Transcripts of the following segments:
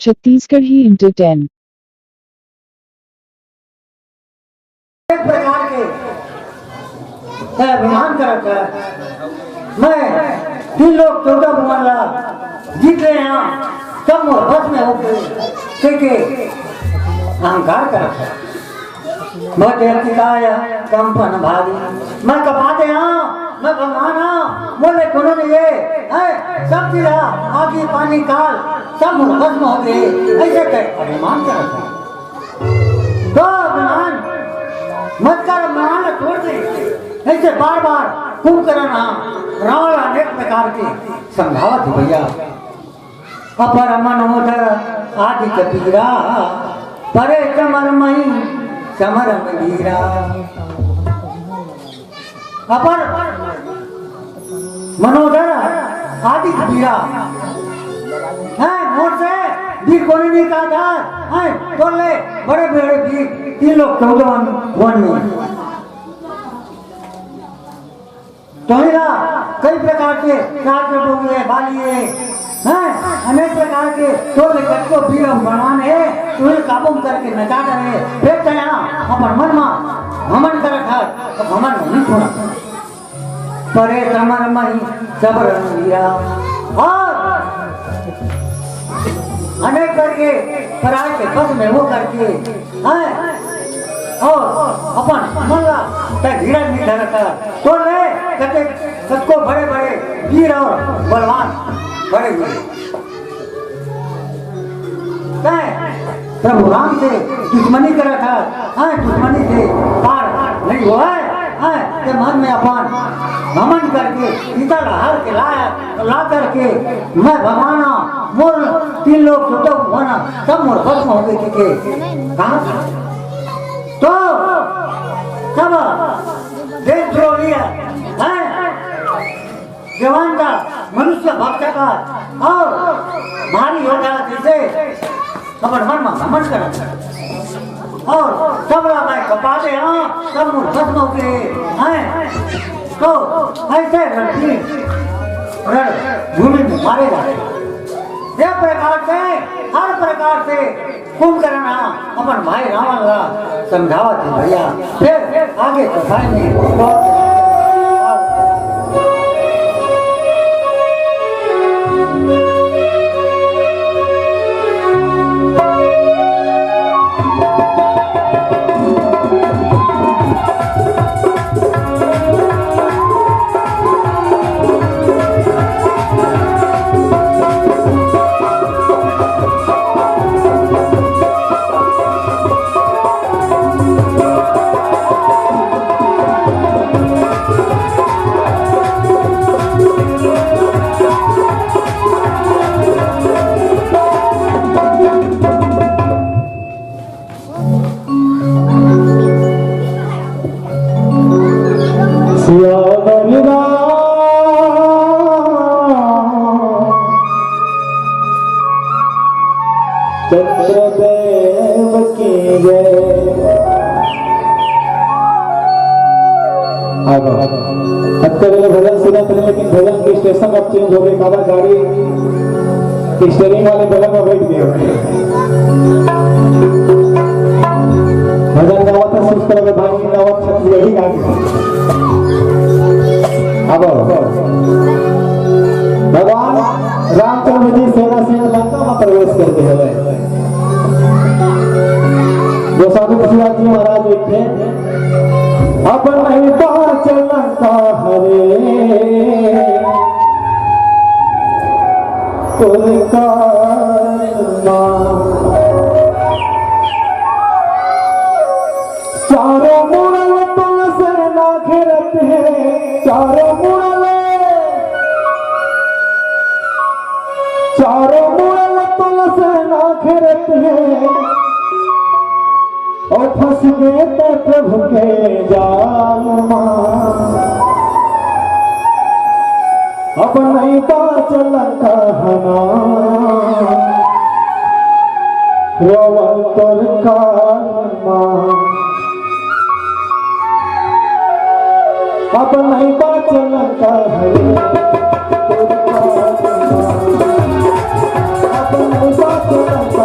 छत्तीसगढ़ ही inter 10। एक प्रकार के अभिमान कर रखा है। मैं 3 लोग 14 भुवन जीत रहे हैं, सब बस में होकर अहंकार कर रखा है। कंपन भारी मैं कपाते मैं भगवान बोले कोनो नहीं ये सब चीज आगे पानी काल सब भस्म हो गए, ऐसे अभिमान कर रखा है। तो अभिमान मत कर, अभिमान छोड़ दे। ऐसे बार बार कुंभकर्ण रावण अनेक प्रकार के समझावत भैया। अपर मनोधर आदि कबीरा परे चमर मई चमर वीरा। अपर मनोधर आदि कबीरा है मोर से वीर कोने नहीं कहा था है, बोले बड़े बड़े वीर 3 लोग 14 वन में तो कई प्रकार के राजोगे बालिए हैं, अनेक प्रकार के तोले कटको वीर भगवान है, तुझे काबू करके नचा रहे फिर अपन मन में घमंड कर रखा, तो घमंड नहीं छोड़ा। परे समर मही जबर वीरा और अनेक करके पराय के बस में वो करके हैं और अपन मल्ला धीरा नहीं रखा तो ले कहते सबको बड़े बड़े वीर और बलवान बड़े हुए। प्रभु राम से दुश्मनी कर रखा है, दुश्मनी से पार नहीं हुआ है के मन में अपन घमंड करके सीता हार के ला करके मैं भगवान मोर 3 लोग होना सब मोर भस्म हो गए थे कहाँ था तो सब देशद्रोही है जवान का मनुष्य भक्त का और भारी योद्धा जैसे अपन मन में घमंड कर और सब मैं कपा दे सब मुझ भस्म हो गए हैं। तो ऐसे भूमि में मारे जाते ये प्रकार से हर प्रकार से कुंभकर्ण अपन भाई रावण का समझावा थे भैया। फिर आगे कथाएं में चंद्रदेव की जय। हत्या भजन सुना थे लेकिन भजन की स्टेशन अब चेंज हो गई। बाबा गाड़ी स्टेरिंग वाले भजन में बैठ गए भजन गावा था सुस्त लगे भाई गावा यही गाड़ी अब भगवान रामचंद्र जी सेना से लंका में प्रवेश करते हैं। जो साधु शिवाजी महाराज एक थे अब नहीं पाच लंका हरे चारों मुरल तुम सेना घेरत है, चारों मुरल तुम सेना घेरत है और फंस गए तो प्रभु के जाल अब नहीं बाचल कहना रोवल तोर अब नहीं बाचल कहरे अब नहीं बाचल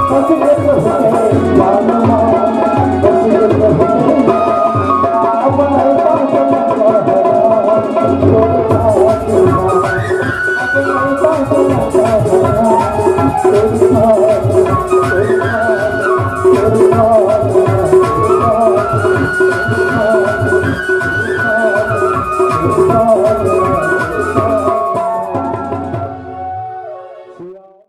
Thank you.